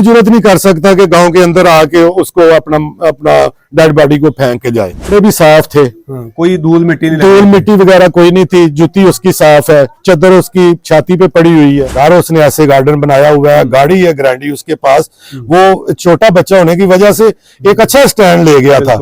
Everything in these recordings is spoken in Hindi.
जरूरत नहीं कर सकता कि गांव के अंदर आके उसको अपना अपना डेड बॉडी को फेंक के जाए। वो भी साफ थे, कोई धूल मिट्टी नहीं, धूल मिट्टी वगैरह कोई नहीं थी। जूती उसकी साफ है, चादर उसकी छाती पे पड़ी हुई है। घर उसने ऐसे गार्डन बनाया हुआ है, गाड़ी है ग्रैंडी उसके पास। वो छोटा बच्चा होने की वजह से एक अच्छा स्टैंड ले गया था।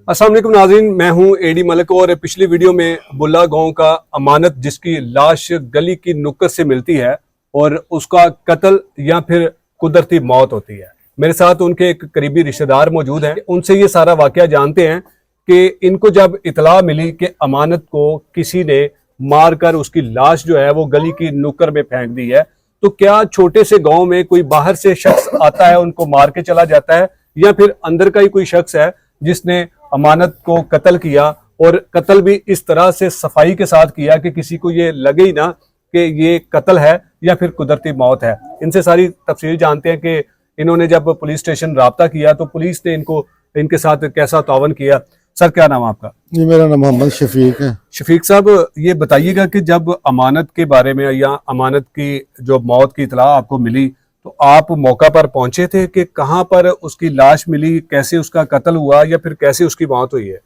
अस्सलाम वालेकुम नाज़रीन, मैं हूं एडी मलिक और पिछली वीडियो में बुल्ला गांव का अमानत जिसकी लाश गली की नुक्कड़ से मिलती है और उसका कत्ल या फिर कुदरती मौत होती है। मेरे साथ उनके एक करीबी रिश्तेदार मौजूद हैं, उनसे ये सारा वाकया जानते हैं कि इनको जब इतला मिली कि अमानत को किसी ने मारकर उसकी लाश जो है वो गली की नुक्कड़ में फेंक दी है, तो क्या छोटे से गांव में कोई बाहर से शख्स आता है उनको मार के चला जाता है, या फिर अंदर का ही कोई शख्स है जिसने अमानत को कत्ल किया, और कत्ल भी इस तरह से सफाई के साथ किया कि किसी को ये लगे ही ना कि ये कत्ल है या फिर कुदरती मौत है। इनसे सारी तफसील जानते हैं कि इन्होंने जब पुलिस स्टेशन राब्ता किया तो पुलिस ने इनके साथ कैसा तावन किया। सर, क्या नाम आपका? जी, मेरा नाम मोहम्मद शफीक है। शफीक साहब, ये बताइएगा कि जब अमानत के बारे में या अमानत की जो मौत की इतला आपको मिली तो आप मौका पर पहुंचे थे कि कहाँ पर उसकी लाश मिली, कैसे उसका कत्ल हुआ या फिर कैसे उसकी मौत हुई है?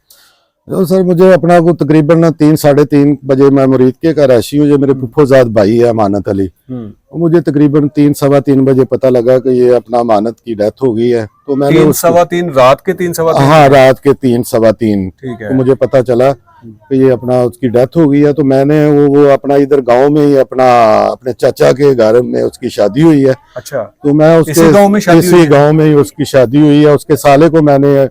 तो सर, मुझे अपना को तकरीबन 3-3:30 बजे मैं मुरीद के का रैशी हूँ। जो मेरे फुफोजाद भाई है अमानत अली, तो मुझे तकरीबन 3-3:15 बजे पता लगा कि ये अपना अमानत की डेथ हो गई है। तो मैंने 3-3:15 रात के 3-3:15? हाँ, रात के 3-3:15। ठीक है। तो मुझे पता चला कि ये अपना उसकी डेथ हो गई है। तो मैंने वो अपना इधर गांव में ही अपने चाचा के घर में उसकी शादी हुई है। अच्छा। तो मैं उसके इसी गांव में ही उसकी शादी हुई है। उसके साले को मैंने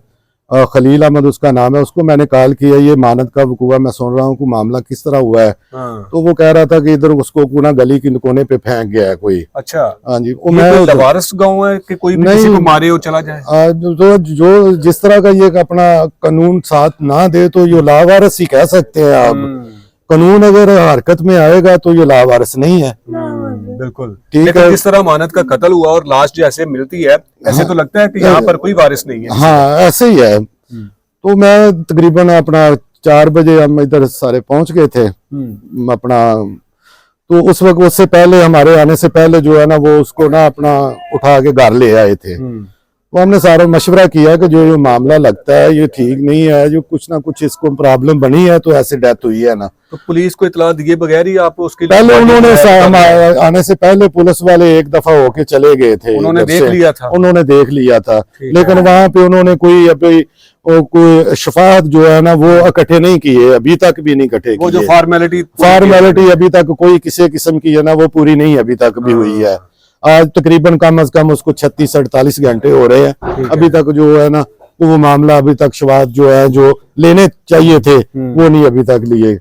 खलील अहमद उसका नाम है, उसको मैंने कॉल किया, ये मानत का वकूआ मैं सुन रहा हूँ कि मामला किस तरह हुआ है। तो वो कह रहा था कि इधर उसको पूरा गली की कोने पे फेंक गया है कोई। अच्छा। हाँ जी। वो मैं लवारिस गांव है कि कोई भी किसी को मारे हो चला जाए? जो जिस तरह का ये अपना कानून साथ ना दे तो ये लावारिस ही कह सकते हैं आप। कानून अगर हरकत में आएगा तो ये लावारिस नहीं है। बिल्कुल ठीक है। जिस तरह अमानत का कत्ल हुआ और लाश जैसे मिलती है, ऐसे तो लगता है कि यहाँ पर कोई वारिस नहीं है। हाँ, ऐसे ही है। तो मैं तकरीबन अपना 4 बजे हम इधर सारे पहुंच गए थे अपना। तो उस वक्त उससे पहले, हमारे आने से पहले जो है ना, वो उसको ना अपना उठा के घर ले आए थे। तो हमने सारा मशवरा किया कि जो मामला लगता है ये ठीक नहीं है, जो कुछ ना कुछ इसको प्रॉब्लम बनी है तो ऐसे डेथ हुई है ना। तो पुलिस को इतला दिए बगैर ही आप उसके पहले उन्होंने आने से पहले पुलिस वाले एक दफा होके चले गए थे, उन्होंने देख लिया था। लेकिन वहां पे उन्होंने कोई शफात जो है ना वो इकट्ठे नहीं किए, अभी तक भी नहीं इकट्ठे किए। वो जो फॉर्मेलिटी अभी तक कोई किसी किस्म की है ना वो पूरी नहीं अभी तक भी हुई है। आज तकरीबन कम अज कम उसको 36-48 घंटे हो रहे हैं, अभी तक जो है ना वो मामला अभी तक शवाहद जो है जो लेने चाहिए थे वो नहीं अभी तक लिए।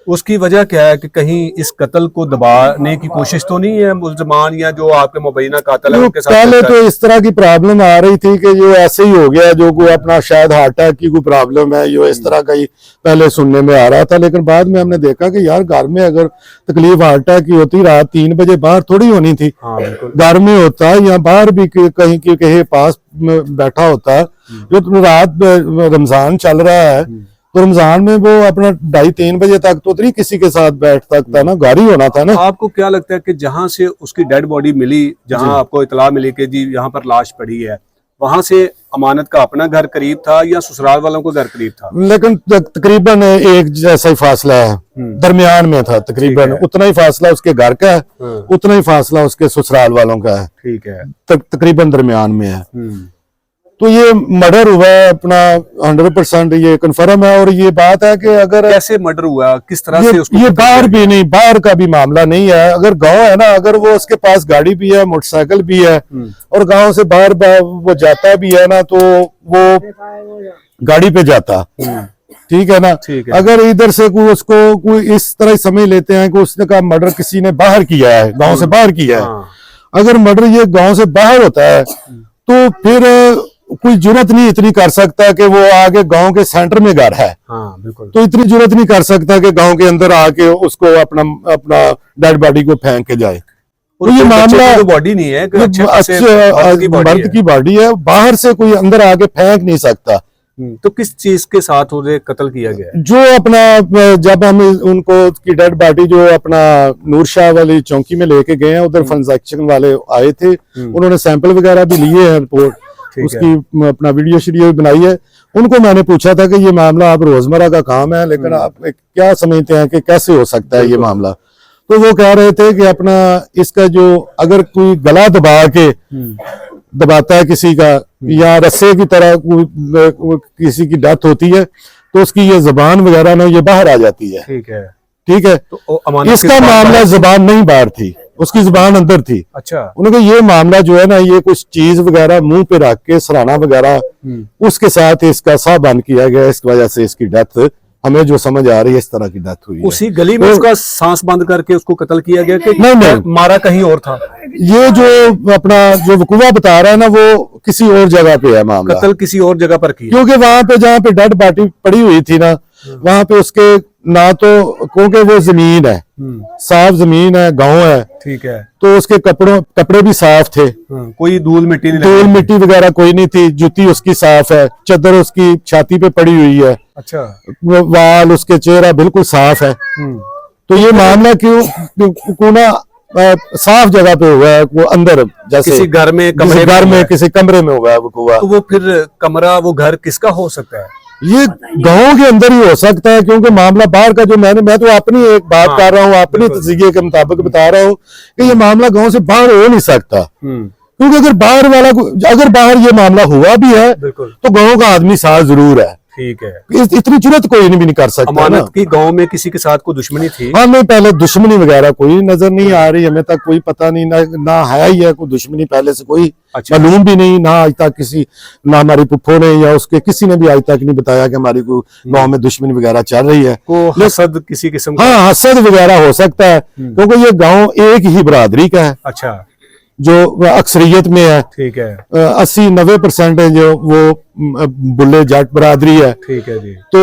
उसकी वजह क्या है कि कहीं इस कत्ल को दबाने की कोशिश तो नहीं है मुल्ज़मान या जो आपके मुबैना कातिल है उनके साथ? पहले तो इस तरह की प्रॉब्लम आ रही थी कि जो ऐसे ही हो गया, जो कोई अपना शायद हार्ट अटैक की कोई प्रॉब्लम है, जो इस तरह का ही पहले सुनने में आ रहा था। लेकिन बाद में हमने देखा कि यार घर में अगर तकलीफ हार्ट अटैक की होती रात 3 बजे बाहर थोड़ी होनी थी। घर में होता या बाहर भी कहीं पास बैठा होता। जो रात रमजान चल रहा है तो रमजान में वो अपना 2:30-3 बजे तक तो नहीं किसी के साथ बैठ सकता ना, घर ही होना था ना। आपको क्या लगता है कि जहां से उसकी डेड बॉडी मिली, जहां आपको इतला मिली कि जी यहाँ पर लाश पड़ी है, वहां से अमानत का अपना घर करीब था या ससुराल वालों को घर करीब था? लेकिन तकरीबन एक जैसा ही फासला है, दरमियान में था। तकरीबन उतना ही फासला उसके घर का है, उतना ही फासला उसके ससुराल वालों का है। ठीक है। तकरीबन दरमियान में है। तो ये मर्डर हुआ है अपना 100% ये कंफर्म है। और ये बात है कि अगर कैसे मर्डर हुआ, किस तरह से उसको ये बाहर भी नहीं, बाहर का भी मामला नहीं है। अगर गांव है ना, अगर वो उसके पास गाड़ी भी है, मोटरसाइकिल भी है और गांव से बाहर वो जाता भी है ना, तो वो गाड़ी पे जाता। ठीक है ना। अगर इधर से कोई इस तरह समझ लेते हैं कि उसने का मर्डर किसी ने बाहर किया है, गांव से बाहर किया है। अगर मर्डर ये गांव से बाहर होता है तो फिर कोई जुर्रत नहीं इतनी कर सकता कि वो आगे गांव के सेंटर में घर है। बिल्कुल। तो इतनी जुर्रत नहीं कर सकता कि गांव के अंदर आके उसको अपना डेड बॉडी को फेंक के जाए। तो ये मामला बॉडी नहीं है, मर्द की बॉडी है, बाहर से कोई अंदर आके फेंक नहीं सकता। तो किस चीज के साथ उन्हें कत्ल किया गया है? जो अपना जब हम उनको की डेड बॉडी जो अपना नूर शाह वाली चौकी में लेके गए हैं, उधर फॉरेंसिक वाले आए थे, उन्होंने सैंपल वगैरह भी लिए हैं, रिपोर्ट उसकी अपना वीडियो शीडियो भी बनाई है। उनको मैंने पूछा था कि ये मामला आप रोजमर्रा का काम है, लेकिन आप क्या समझते हैं कि कैसे हो सकता है ये मामला? तो वो कह रहे थे कि अपना इसका जो अगर कोई गला दबाता है किसी का, या रस्से की तरह किसी की डेथ होती है, तो उसकी ये जुबान वगैरह ना ये बाहर आ जाती है। ठीक है, ठीक है। तो इसका मामला जुबान नहीं बाहर थी, उसकी जुबान अंदर थी। अच्छा, उन्होंने ये मामला जो है ना, ये कुछ चीज वगैरह मुंह पे रख के सराहना वगैरह उसके साथ इसका साह बंद किया गया, इस वजह से इसकी डेथ हमें जो समझ आ रही है इस तरह की डेथ हुई है। उसी गली में उसका सांस बंद करके उसको कत्ल किया गया कि नहीं, मारा कहीं और था? ये जो अपना जो वकूआ बता रहा है ना, वो किसी और जगह पे है मामला, कत्ल किसी और जगह पर किया, क्योंकि वहां पे जहाँ पे डेड बॉडी पड़ी हुई थी ना, वहां पे उसके ना तो, क्योंकि वो जमीन है, साफ जमीन है, गांव है, ठीक है, तो उसके कपड़े भी साफ थे, कोई धूल मिट्टी नहीं धूल मिट्टी वगैरह कोई नहीं थी, जूती उसकी साफ है, चादर उसकी छाती पे पड़ी हुई है, अच्छा, वाल उसके चेहरा बिल्कुल साफ है। तो ये मामला क्यों ना साफ जगह पे हुआ है, वो अंदर जैसे किसी घर में, किसी कमरे में हुआ है वो। तो वो फिर कमरा, वो घर किसका हो सकता है? ये गांव के अंदर ही हो सकता है, क्योंकि मामला बाहर का जो मैं तो अपनी एक बात कर रहा हूँ, अपनी तस्दीक के मुताबिक बता रहा हूँ कि ये मामला गांव से बाहर हो नहीं सकता, क्योंकि अगर बाहर ये मामला हुआ भी है तो गांव का आदमी साथ जरूर है। ठीक है, इतनी जरूरत कोई नहीं भी नहीं कर सकता। अमानत की गांव में किसी के साथ कोई दुश्मनी थी? हाँ, नहीं, पहले दुश्मनी वगैरह कोई नजर नहीं आ रही हमें तक, कोई पता नहीं, ना है ही है कोई दुश्मनी पहले से, कोई मालूम भी नहीं, ना आज तक ना हमारी पुप्पो ने या उसके किसी ने भी आज तक नहीं बताया कि हमारी कोई गांव में दुश्मनी वगैरह चल रही है। हसद किसी किस्म का? हाँ, हसद वगैरह हो सकता है, क्योंकि ये गाँव एक ही बरादरी का है। अच्छा, जो अक्सरियत में है, ठीक है, 80-90% है जो वो बुल्ले जाट बरादरी है। ठीक है जी। तो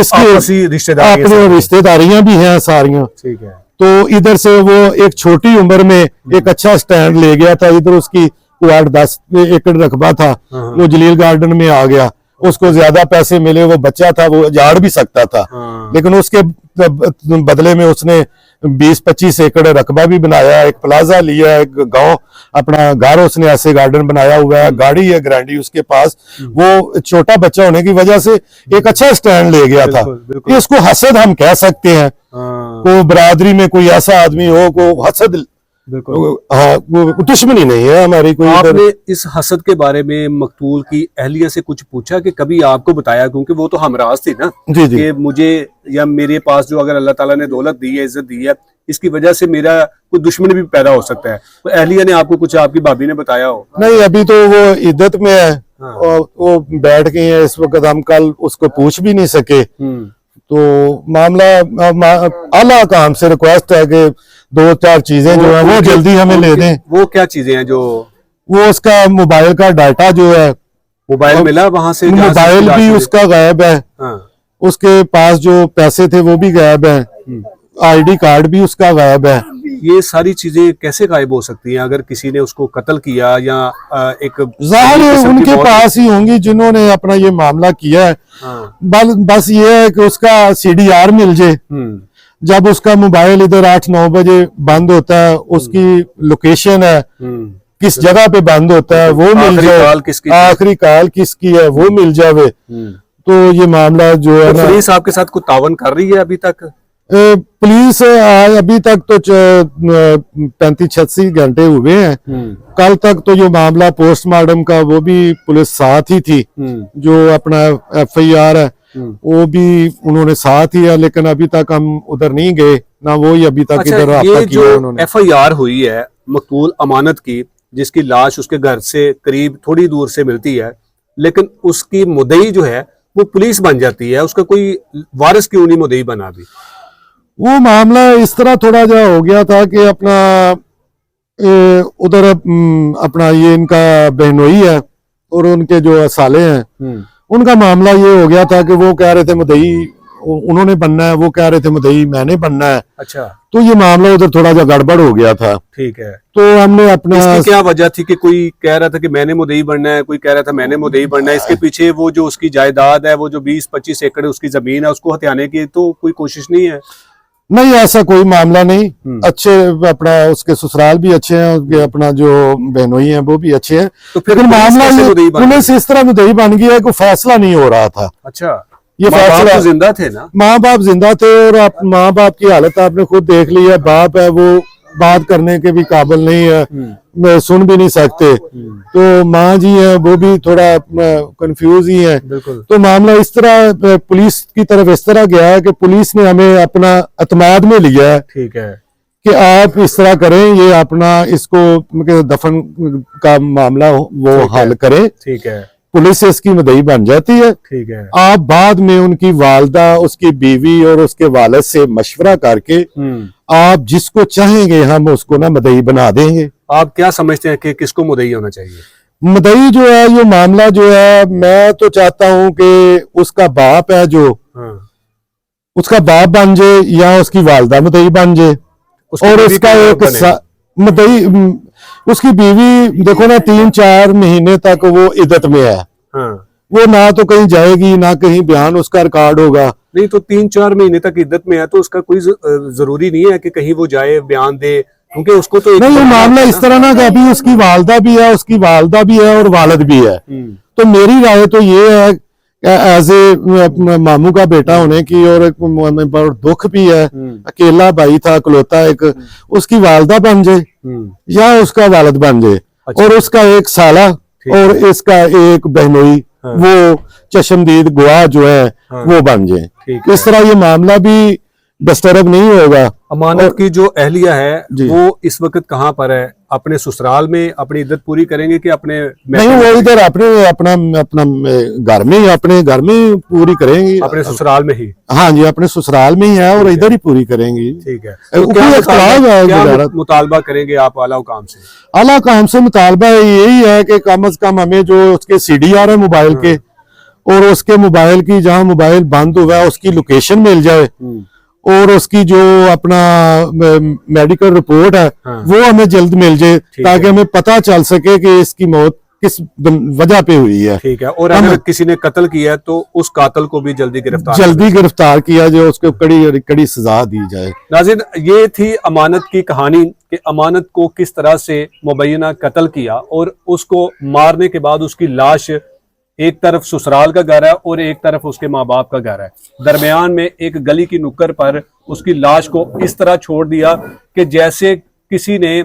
इसकी रिश्तेदारियां भी हैं सारियां। ठीक है। तो इधर से वो एक छोटी उम्र में एक अच्छा स्टैंड ले गया था, इधर उसकी 8-10 एकड़ रकबा था, वो जलील गार्डन में आ गया, उसको ज्यादा पैसे मिले, वो बच्चा था, वो उजाड़ भी सकता था, लेकिन उसके बदले में उसने 20-25 एकड़ रकबा भी बनाया, एक प्लाजा लिया, एक गांव अपना घर उसने ऐसे गार्डन बनाया हुआ है, गाड़ी है ग्रैंडी उसके पास, वो छोटा बच्चा होने की वजह से एक अच्छा स्टैंड ले गया था। इसको हसद हम कह सकते हैं, को बरादरी में कोई ऐसा आदमी हो को हसद, हाँ, दुश्मनी नहीं है हमारी कोई। आपने इस हसद के बारे में मकतूल की अहलिया से कुछ पूछा कि कभी आपको बताया, क्योंकि वो तो हमराज थी ना, जी जी, कि मुझे या मेरे पास जो अगर अल्लाह ताला ने दौलत दी है, इज्जत दी है, इसकी वजह से मेरा कोई दुश्मन भी पैदा हो सकता है, तो अहलिया ने आपको कुछ, आपकी भाभी ने बताया हो? नहीं, अभी तो वो इद्दत में है। हाँ। और वो बैठ गई है इस वक्त, हम कल उसको पूछ भी नहीं सके। तो मामला आला का हमसे रिक्वेस्ट है कि 2-4 चीजें जो है वो जल्दी हमें ले दें। वो क्या चीजें हैं? जो वो उसका मोबाइल का डाटा जो है, मोबाइल मिला वहां से? मोबाइल भी उसका गायब है। हाँ। उसके पास जो पैसे थे वो भी गायब है, आईडी कार्ड भी उसका गायब है। ये सारी चीजें कैसे गायब हो सकती हैं अगर किसी ने उसको कत्ल किया या एक जाहिर है उनके पास ही होंगी जिन्होंने अपना ये मामला किया है। हाँ। बस ये है कि उसका CDR मिल जाए, जब उसका मोबाइल इधर 8-9 बजे बंद होता है, उसकी लोकेशन है, किस जगह पे बंद होता है वो मिल जाए, आखिरी कॉल किसकी है वो मिल जावे, तो ये मामला जो है ना। पुलिस आपके साथ कोई तावन कर रही है अभी तक? पुलिस अभी तक तो 35-36 घंटे हुए हैं। कल तक तो जो मामला पोस्टमार्टम का वो भी पुलिस साथ ही थी, जो अपना FIR है वो भी उन्होंने साथ ही है, लेकिन अभी तक हम उधर नहीं गए ना, वो ही अभी तक इधर ये जो FIR हुई है मकतूल अमानत की, जिसकी लाश उसके घर से करीब थोड़ी दूर से मिलती है, लेकिन उसकी मुद्दई जो है वो पुलिस बन जाती है, उसका कोई वारिस क्यों नहीं मुद्दई बना? अभी वो मामला इस तरह थोड़ा जा हो गया था कि अपना उधर अपना ये इनका बहनोई है और उनके जो साले हैं, उनका मामला ये हो गया था कि वो कह रहे थे मुद्दई उन्होंने बनना है, वो कह रहे थे मुद्दई मैंने बनना है। अच्छा, तो ये मामला उधर थोड़ा सा गड़बड़ हो गया था। ठीक है। तो हमने अपना इसकी क्या वजह थी कि कोई कह रहा था कि मैंने मुद्दई बनना है, कोई कह रहा था मैंने मुद्दई बनना है? इसके पीछे वो जो उसकी जायदाद है, वो जो 20-25 एकड़ उसकी जमीन है, उसको हथियाने की तो कोई कोशिश नहीं है? नहीं, ऐसा कोई मामला नहीं। अच्छे अपना उसके ससुराल भी अच्छे हैं, उसके अपना जो बहनोई हैं वो भी अच्छे हैं। तो फिर लेकिन मामला ये पुलिस इस तरह मुद्दई बन गया है, कोई फैसला नहीं हो रहा था। अच्छा, ये फैसला जिंदा थे ना? माँ बाप जिंदा थे, और माँ बाप की हालत आपने खुद देख ली है। बाप है वो बात करने के भी काबिल नहीं है, मैं सुन भी नहीं सकते। तो माँ जी है वो भी थोड़ा कंफ्यूज ही है। तो मामला इस तरह पुलिस की तरफ इस तरह गया है कि पुलिस ने हमें अपना एतमाद में लिया है, ठीक है, कि आप इस तरह करें, ये अपना इसको दफन का मामला वो हल करें। ठीक है, पुलिस इसकी मुद्दई बन जाती है। ठीक है। आप बाद में उनकी वालदा, उसकी बीवी और उसके वालिद से मशवरा करके आप जिसको चाहेंगे हम उसको ना मुद्दई बना देंगे। आप क्या समझते हैं कि किसको मुद्दई होना चाहिए? मुद्दई जो है, ये मामला जो है, मैं तो चाहता हूं कि उसका बाप है जो, उसका बाप बन जाए या उसकी वालदा मुद्दई बन जाए, और उसका एक मुद्दई उसकी बीवी देखो ना 3-4 महीने तक वो इद्दत में है। वो ना तो कहीं जाएगी ना कहीं बयान उसका रिकॉर्ड होगा। नहीं तो 3-4 महीने तक इद्दत में है तो उसका कोई जरूरी नहीं है कि कहीं वो जाए बयान दे, क्योंकि उसको तो नहीं, ये मामला इस तरह ना कि अभी उसकी वालदा भी है, उसकी वालदा भी है और वालिद भी है। तो मेरी राय तो ये है एज ए मामू का बेटा होने की, और एक बहुत दुख भी है, अकेला भाई था इकलौता एक, उसकी वालदा बन जाए या उसका वालिद बन जाए। अच्छा। और उसका एक साला और इसका एक बहनोई वो चशमदीद गवाह जो है वो बन जाए। इस तरह ये मामला भी डिस्टर्ब नहीं होगा। अमानत की जो अहलिया है वो इस वक्त कहाँ पर है? अपने ससुराल में अपनी इद्दत पूरी करेंगे कि अपने? नहीं, वो इधर अपना घर में ही, अपने घर में पूरी करेंगी, अपने ससुराल में ही। हाँ जी, अपने ससुराल में ही है और इधर ही पूरी करेंगी। ठीक है। तो क्या मुतालबा करेंगे आप आला हुकाम से? आला हुकाम से मुतालबा यही है कि कम से कम हमें जो उसके CDR है मोबाइल के, और उसके मोबाइल की जहाँ मोबाइल बंद हुआ है उसकी लोकेशन मिल जाए, और उसकी जो अपना मेडिकल रिपोर्ट है वो हमें जल्द मिल जाए, ताकि हमें पता चल सके कि इसकी मौत किस वजह पे हुई है। ठीक है। और अगर किसी ने कत्ल किया तो उस कातिल को भी जल्दी गिरफ्तार किया जाए, उसको कड़ी कड़ी सजा दी जाए। नाज़रीन, ये थी अमानत की कहानी कि अमानत को किस तरह से मुबैना कत्ल किया, और उसको मारने के बाद उसकी लाश एक तरफ ससुराल का घर है और एक तरफ उसके माँ बाप का घर है, दरमियान में एक गली की नुक्कड़ पर उसकी लाश को इस तरह छोड़ दिया कि जैसे किसी ने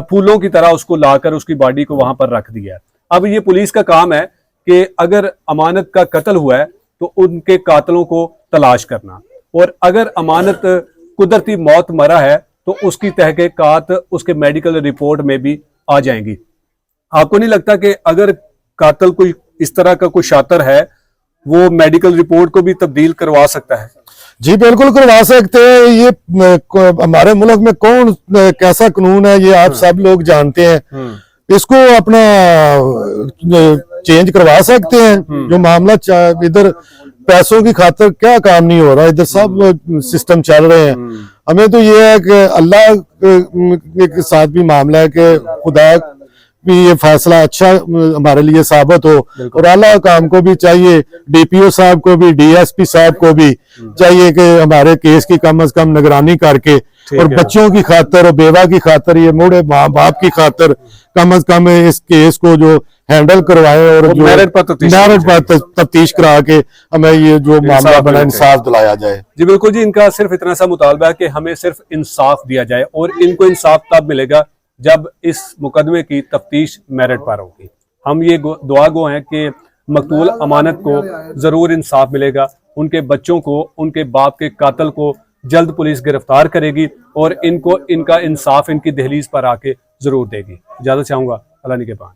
फूलों की तरह उसको लाकर उसकी बॉडी को वहां पर रख दिया। अब ये पुलिस का काम है कि अगर अमानत का कत्ल हुआ है तो उनके कातिलों को तलाश करना, और अगर अमानत कुदरती मौत मरा है तो उसकी तहकीकात उसके मेडिकल रिपोर्ट में भी आ जाएंगी। आपको नहीं लगता कि अगर कातिल कोई इस तरह का कोई शातिर है वो मेडिकल रिपोर्ट को भी तब्दील करवा सकता है? जी बिल्कुल करवा सकते हैं। ये हमारे मुल्क में कौन कैसा कानून है ये आप सब लोग जानते हैं। इसको अपना चेंज करवा सकते हैं। जो मामला इधर पैसों की खातिर क्या काम नहीं हो रहा, इधर सब सिस्टम चल रहे हैं। हमें तो ये है कि अल्लाह के साथ भी मामला है कि खुदा भी ये फैसला अच्छा हमारे लिए साबित हो, और आला काम को भी चाहिए, DPO साहब को भी, DSP साहब को भी चाहिए कि हमारे केस की कम से कम निगरानी करके, और बच्चों की खातर और बेवा की खातर, ये बूढ़े माँ बाप की खातर कम से कम इस केस को जो हैंडल करवाए और जो मेरिट पर तफ्तीश करा के हमें ये जो मामला बना इंसाफ दिलाया जाए। जी बिल्कुल जी, इनका सिर्फ इतना सा मुतालबा है कि हमें सिर्फ इंसाफ दिया जाए, और इनको इंसाफ तब मिलेगा जब इस मुकदमे की तफ्तीश मेरिट पर होगी। हम ये दुआ गो हैं कि मकतूल अमानत को जरूर इंसाफ मिलेगा, उनके बच्चों को, उनके बाप के कातिल को जल्द पुलिस गिरफ्तार करेगी और इनको इनका इंसाफ इनकी दहलीज पर आके जरूर देगी। इजाजत चाहूंगा, अल्लाह निगहबान।